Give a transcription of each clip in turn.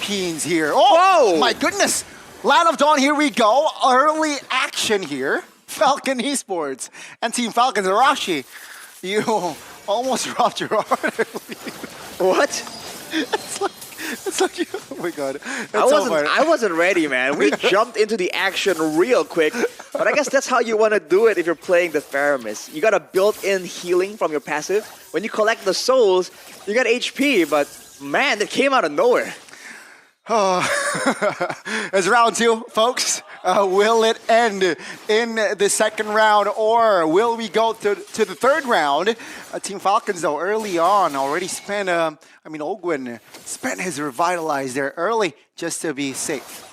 Philippines here. Oh, Whoa! my goodness. Land of Dawn, here we go. Early action here. Falcon Esports and Team Falcons. Arashi, you almost dropped your heart. What? It's like you, oh my god. That's I wasn't ready, man. We jumped into the action real quick. But I guess that's how you want to do it if you're playing the Theramis. You got a built-in healing from your passive. When you collect the souls, you got HP, but man, it came out of nowhere. Oh, it's round 2, folks. Will it end in the second round, or will we go to the third round? Team Falcons, though, early on already spent, Ogwin spent his Revitalize there early just to be safe.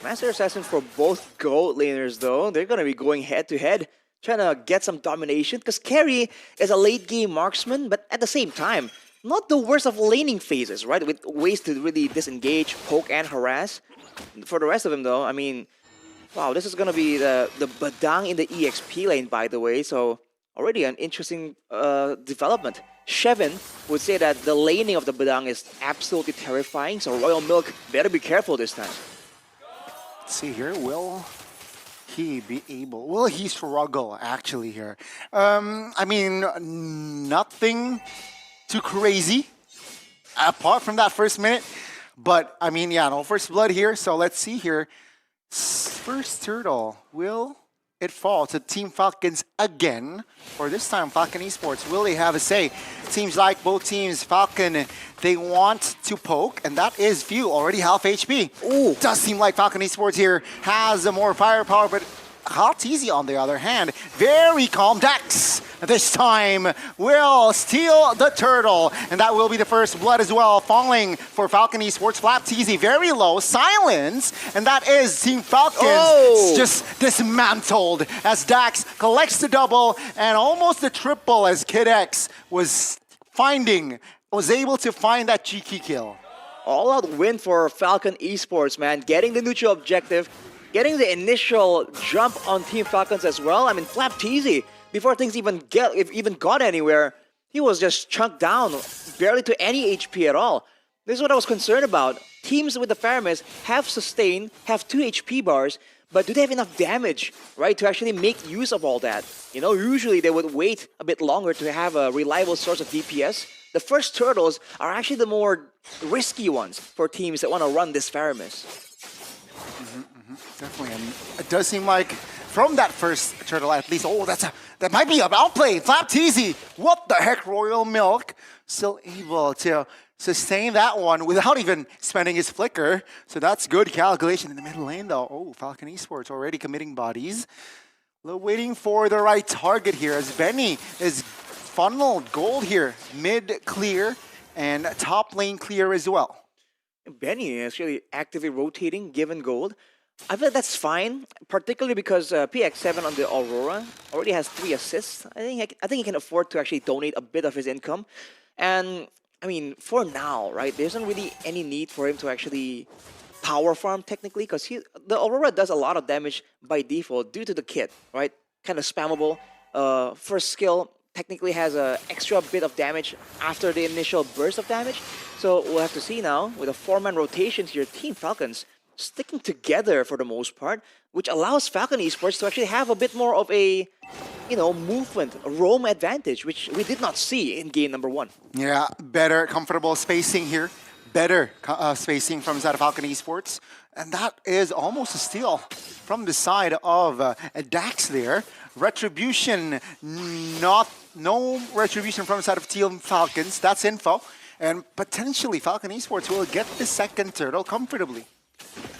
Master Assassin for both gold laners, though, they're going to be going head-to-head, trying to get some domination, because Carry is a late-game marksman, but at the same time, not the worst of laning phases, right? With ways to really disengage, poke, and harass. For the rest of them, though, I mean, wow, this is going to be the Badang in the EXP lane, by the way, so already an interesting development. Shevin would say that the laning of the Badang is absolutely terrifying, so Royal Milk better be careful this time. Let's see here, will he struggle, actually, here? Nothing too crazy, apart from that first minute. But, no first blood here, so let's see here. First turtle, will it fall to Team Falcons again? Or this time, Falcon Esports, will they have a say? Seems like both teams, Falcon, they want to poke, and that is few, already half HP. Ooh, does seem like Falcon Esports here has a more firepower, but Hot Easy, on the other hand, very calm. Dex this time will steal the turtle, and that will be the first blood as well, falling for Falcon Esports. Flap Teasy very low, silence, and that is Team Falcons just dismantled as Dax collects the double and almost the triple as Kid X was able to find that cheeky kill. All-out win for Falcon Esports, man, getting the neutral objective, getting the initial jump on Team Falcons as well. I mean, Flap Teasy, before things even got anywhere, he was just chunked down, barely to any HP at all. This is what I was concerned about. Teams with the Theramis have sustain, have 2 HP bars, but do they have enough damage, right, to actually make use of all that? You know, usually they would wait a bit longer to have a reliable source of DPS. The first turtles are actually the more risky ones for teams that want to run this Theramis. Definitely, and it does seem like from that first turtle at least, that might be a outplay. Flap Teasy, what the heck, Royal Milk still able to sustain that one without even spending his flicker. So that's good calculation in the middle lane though. Oh, Falcon Esports already committing bodies. Waiting for the right target here as Benny is funneled gold here. Mid clear and top lane clear as well. Benny is really actively rotating given gold. I feel that's fine, particularly because PX7 on the Aurora already has 3 assists. I think he can afford to actually donate a bit of his income. And, I mean, for now, right, there isn't really any need for him to actually power farm, technically, because the Aurora does a lot of damage by default due to the kit, right? Kind of spammable. First skill technically has an extra bit of damage after the initial burst of damage. So we'll have to see now, with a 4-man rotation here, Team Falcons sticking together for the most part, which allows Falcon Esports to actually have a bit more of a, movement, a roam advantage, which we did not see in game number 1. Yeah, better comfortable spacing here. Better spacing from the side of Falcon Esports. And that is almost a steal from the side of Dax there. Retribution, no retribution from the side of Team Falcons. That's info. And potentially Falcon Esports will get the second turtle comfortably.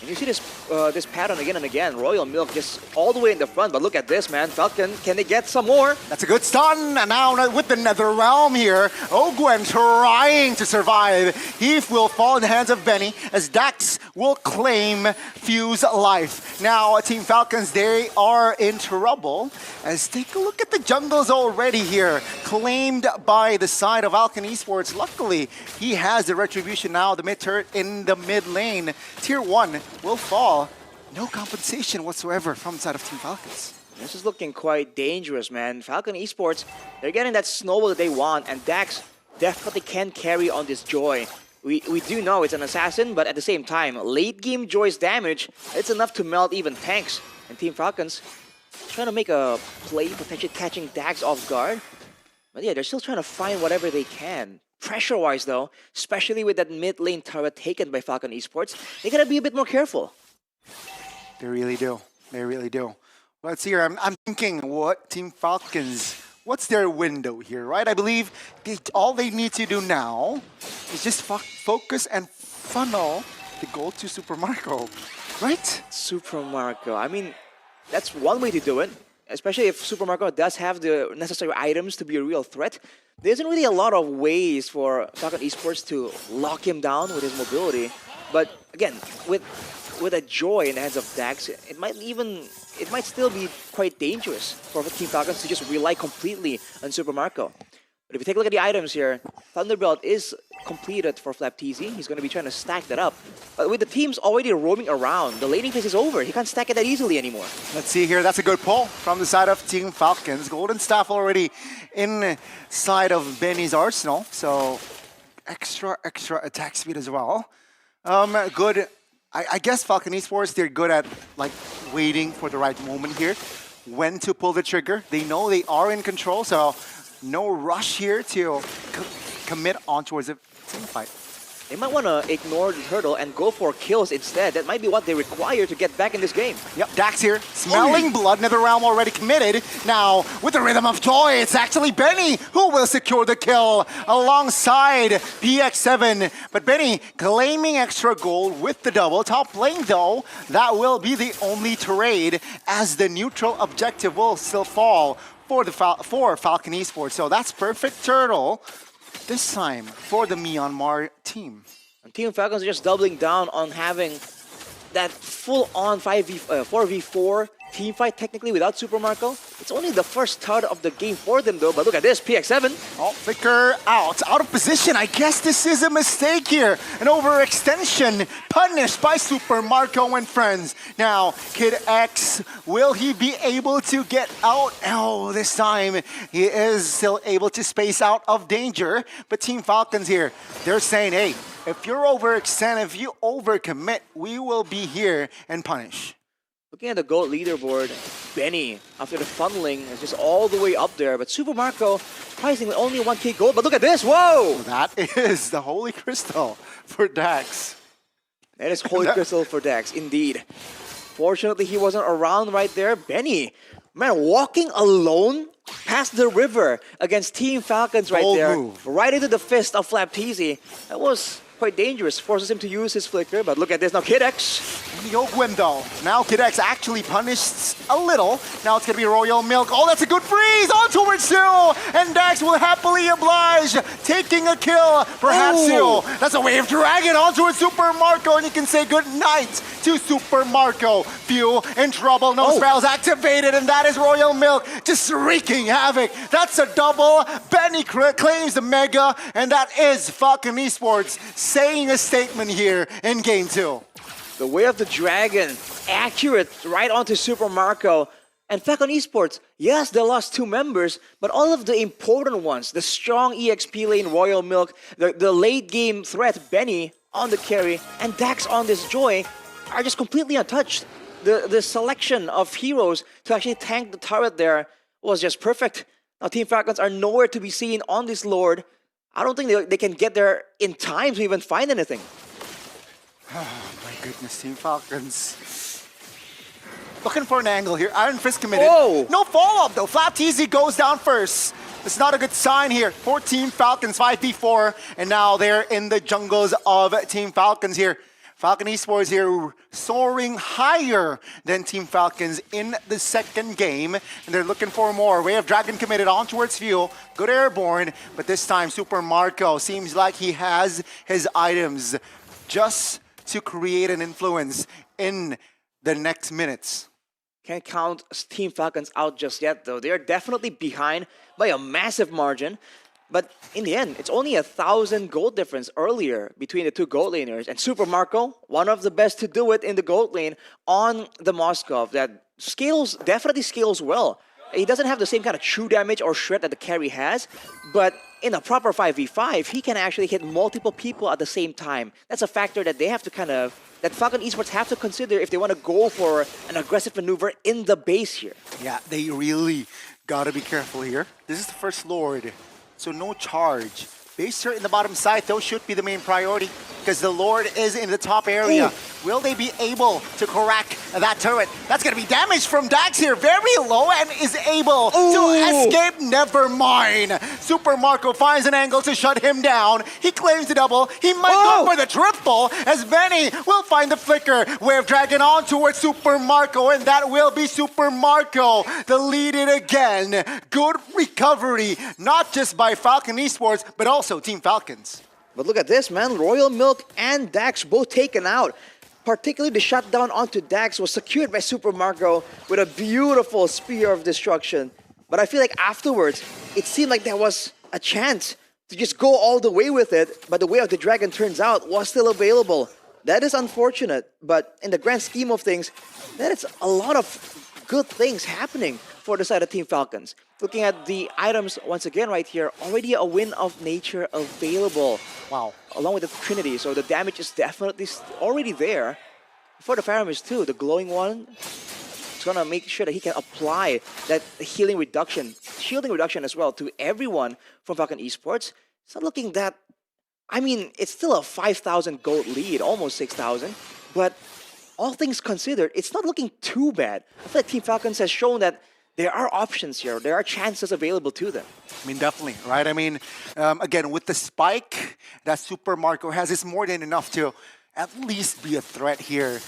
And you see this pattern again and again. Royal Milk just all the way in the front, but look at this, man. Falcon, can they get some more? That's a good stun, and now with the Nether Realm here, Ogwen trying to survive. He will fall in the hands of Benny as Dax will claim Fuse life. Now, Team Falcons, they are in trouble. As take a look at the jungles already here, claimed by the side of Falcon Esports. Luckily, he has the retribution now, the mid turret in the mid lane. Tier 1 will fall. No compensation whatsoever from the side of Team Falcons. This is looking quite dangerous, man. Falcon Esports, they're getting that snowball that they want, and Dax definitely can carry on this joy We do know it's an assassin, but at the same time, late game Joy's damage, it's enough to melt even tanks. And Team Falcons trying to make a play, potentially catching Dax off guard. But yeah, they're still trying to find whatever they can. Pressure-wise though, especially with that mid lane turret taken by Falcon Esports, they gotta be a bit more careful. They really do. They really do. Let's see here. I'm thinking, what Team Falcons, what's their window here, right? I believe all they need to do now is just focus and funnel the goal to Super Marco, right? Super Marco, I mean, that's one way to do it. Especially if Super Marco does have the necessary items to be a real threat. There isn't really a lot of ways for Falcon Esports to lock him down with his mobility. But again, with a Joy in the hands of Dax, it might still be quite dangerous for Team Falcons to just rely completely on Super Marco. But if you take a look at the items here, Thunderbelt is completed for Flapteasy. He's going to be trying to stack that up. But with the teams already roaming around, the laning phase is over. He can't stack it that easily anymore. Let's see here. That's a good pull from the side of Team Falcons. Golden Staff already inside of Benny's arsenal. So extra attack speed as well. Good. I guess Falcon Esports, they're good at like waiting for the right moment here. When to pull the trigger. They know they are in control. So no rush here to commit on towards a team fight. They might want to ignore the turtle and go for kills instead. That might be what they require to get back in this game. Yep, Dax here, smelling blood, NetherRealm already committed. Now, with the rhythm of joy, it's actually Benny who will secure the kill alongside PX7. But Benny claiming extra gold with the double. Top lane though, that will be the only trade as the neutral objective will still fall for Falcon Esports. So that's perfect turtle this time for the Myanmar team. And Team Falcons are just doubling down on having that full-on 4v4 team fight technically without Super Marco. It's only the first start of the game for them though, but look at this, PX7. Oh, Flicker out of position. I guess this is a mistake here. An overextension punished by Super Marco and friends. Now, Kid X, will he be able to get out? Oh, this time he is still able to space out of danger. But Team Falcons here, they're saying, hey, if you're overextend, if you overcommit, we will be here and punish. Looking at the gold leaderboard, Benny, after the funneling, is just all the way up there. But Super Marco, surprisingly, only 1k gold. But look at this, whoa! That is the Holy Crystal for Dax. That is Holy Crystal for Dax, indeed. Fortunately, he wasn't around right there. Benny, man, walking alone past the river against Team Falcons right Bold there. move. Right into the fist of Flapteasy. That was quite dangerous. Forces him to use his flicker. But look at this now, Kid X. Yokwim though. Now Kid X actually punished a little. Now it's gonna be Royal Milk. Oh, that's a good freeze on towards Chou. And Dax will happily oblige, taking a kill. Perhaps Chou. That's a wave dragon on towards Super Marco. And you can say good night to Super Marco. Few in trouble. No spells activated. And that is Royal Milk just wreaking havoc. That's a double. Benny claims the mega. And that is Falcon Esports saying a statement here in game 2. The way of the dragon, accurate right onto Super Marco. And Falcon Esports, yes, they lost 2 members, but all of the important ones, the strong EXP lane Royal Milk, the late game threat Benny on the carry, and Dax on this Joy are just completely untouched. The selection of heroes to actually tank the turret there was just perfect. Now Team Falcons are nowhere to be seen on this Lord. I don't think they can get there in time to even find anything. Oh my goodness, Team Falcons. Looking for an angle here. Iron Fist committed. Whoa. No follow-up though. Flapteasy goes down first. It's not a good sign here for Team Falcons, 5v4. And now they're in the jungles of Team Falcons here. Falcon Esports here soaring higher than Team Falcons in the second game. And they're looking for more. Way of Dragon committed on towards Fuel. Good airborne. But this time Super Marco seems like he has his items just to create an influence in the next minutes. Can't count Team Falcons out just yet though. They're definitely behind by a massive margin. But in the end, it's only 1,000 gold difference earlier between the 2 gold laners. And Super Marco, one of the best to do it in the gold lane on the Moskov that definitely scales well. He doesn't have the same kind of true damage or shred that the carry has, but in a proper 5v5, he can actually hit multiple people at the same time. That's a factor that they have to that Falcon Esports have to consider if they want to go for an aggressive maneuver in the base here. Yeah, they really gotta be careful here. This is the first Lord, so no charge. Base turret in the bottom side, though, should be the main priority because the Lord is in the top area. Ooh. Will they be able to crack that turret? That's going to be damage from Dax here. Very low and is able to escape. Never mind. Super Marco finds an angle to shut him down. He claims the double. He might go for the triple as Benny will find the flicker. Wave Dragon on towards Super Marco, and that will be Super Marco the lead it again. Good recovery, not just by Falcon Esports, but also Team Falcons. But look at this, man. Royal Milk and Dax both taken out. Particularly the shutdown onto Dax was secured by Super Marco with a beautiful Spear of Destruction. But I feel like afterwards, it seemed like there was a chance to just go all the way with it, but the Way of the Dragon turns out was still available. That is unfortunate, but in the grand scheme of things, that is a lot of good things happening for the side of Team Falcons. Looking at the items once again right here, already a Wind of Nature available. Wow. Along with the Trinity, so the damage is definitely already there. For the Faramis too, the glowing one, it's gonna make sure that he can apply that healing reduction, shielding reduction as well to everyone from Falcon Esports. It's not looking that, I mean, it's still a 5,000 gold lead, almost 6,000, but all things considered, it's not looking too bad. I feel like Team Falcons has shown that there are options here. There are chances available to them. I mean, definitely, right? I mean, again, with the spike that Super Marco has, it's more than enough to at least be a threat here.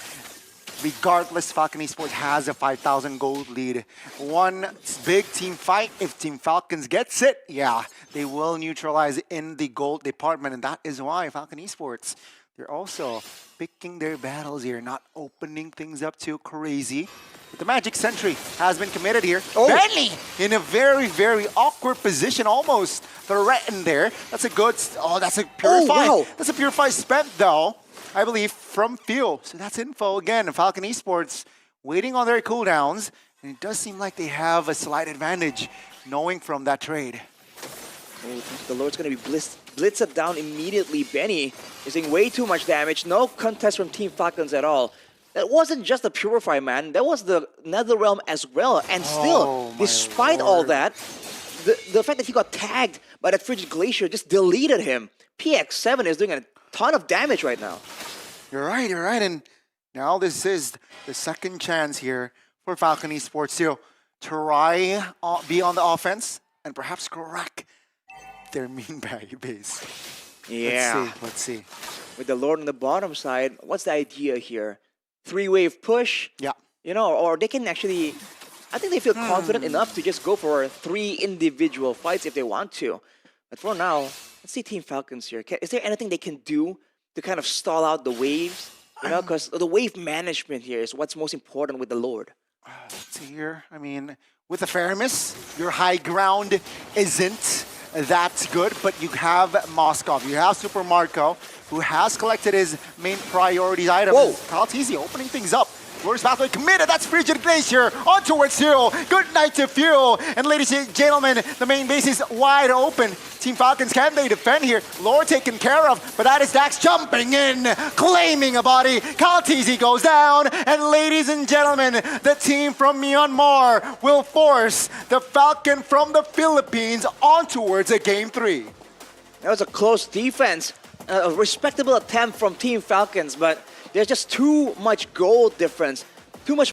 Regardless, Falcon Esports has a 5,000 gold lead. One big team fight, if Team Falcons gets it, yeah, they will neutralize in the gold department. And that is why Falcon Esports, they're also picking their battles here, not opening things up too crazy. But the Magic Sentry has been committed here. Bentley in a very, very awkward position, almost threatened there. That's a good, that's a Purify. Wow. That's a Purify spent though, I believe, from Fuel. So that's info again. Falcon Esports waiting on their cooldowns. And it does seem like they have a slight advantage knowing from that trade. Oh, the Lord's going to be blitzed down immediately. Benny is doing way too much damage. No contest from Team Falcons at all. That wasn't just the Purify, man. That was the Netherrealm as well. And still, despite all that, the fact that he got tagged by that Frigid Glacier just deleted him. PX7 is doing a ton of damage right now. You're right, you're right. And now this is the second chance here for Falcon Esports to try be on the offense and perhaps crack their mean base. Yeah. Let's see. With the Lord on the bottom side, what's the idea here? 3-wave push? Yeah. You know, or they can actually, I think they feel confident enough to just go for 3 individual fights if they want to. But for now, let's see Team Falcons here. Is there anything they can do to kind of stall out the waves? You know, because the wave management here is what's most important with the Lord. Let's see here. I mean, with the Faramis, your high ground isn't that good, but you have Moskov, you have Super Marco, who has collected his main priorities item. Whoa. Kaltizi opening things up. Glorious Pathway committed. That's Frigid Glacier on towards Fuel. Good night to Fuel. And ladies and gentlemen, the main base is wide open. Team Falcons, can they defend here? Lore taken care of, but that is Dax jumping in, claiming a body. Kaltizi goes down. And ladies and gentlemen, the team from Myanmar will force the Falcon from the Philippines on towards a Game 3. That was a close defense. A respectable attempt from Team Falcons, but there's just too much gold difference. Too much